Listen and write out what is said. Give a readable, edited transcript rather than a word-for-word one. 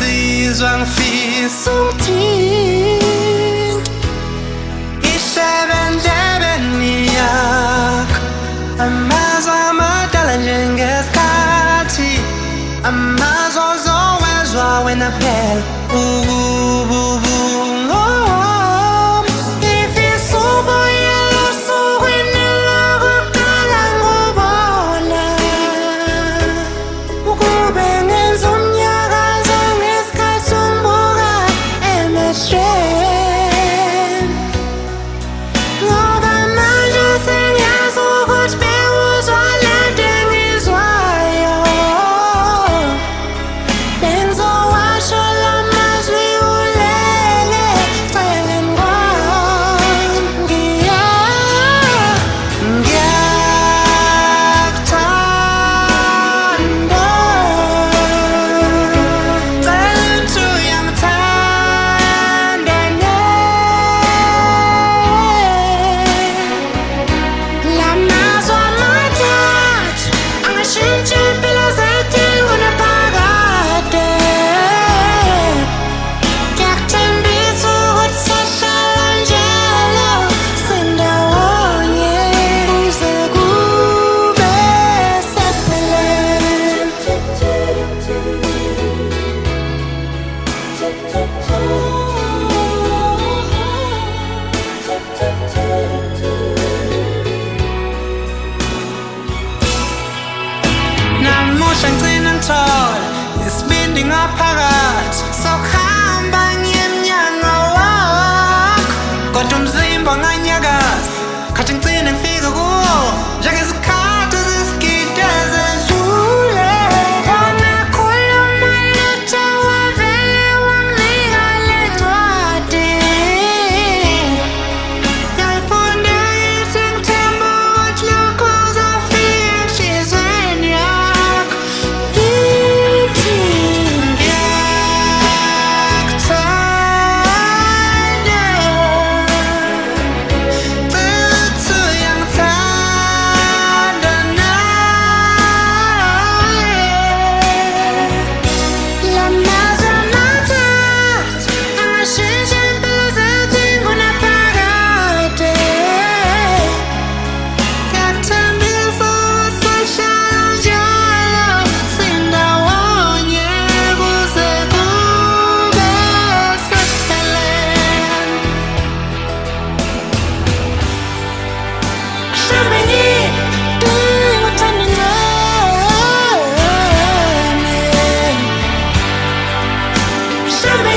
insizwa ngifisa ukuthinta ishebe endlebeni yakho, amazwi amadala njengesikhathi, amazwi ozowezwa wena phela. Namusha ngicina ngithola isibindi ngaphakathi sokuhamba ngiye emnyango wakho, kodwa umzimba nganyakaza khathi ngicine ngifika kuwo njengezikhathi zesigidi ezedlule. Wanakhuluma lutho wavele wanginika le ncwadi, ngayifunda ngithi ngithemba ukuthi lokho kuzofika enhlizweni yakho. Ngithi ngiyakuthanda, futhi uyangithanda nawe. La mazwi amathathu angashintsha impilo zethu ingunaphakade. Ngiyakuthembisa sohlala njalo sindawonye kuze kube sekupheleni. Mhlawumbe ngidinga uthando ncane, mhlawumbe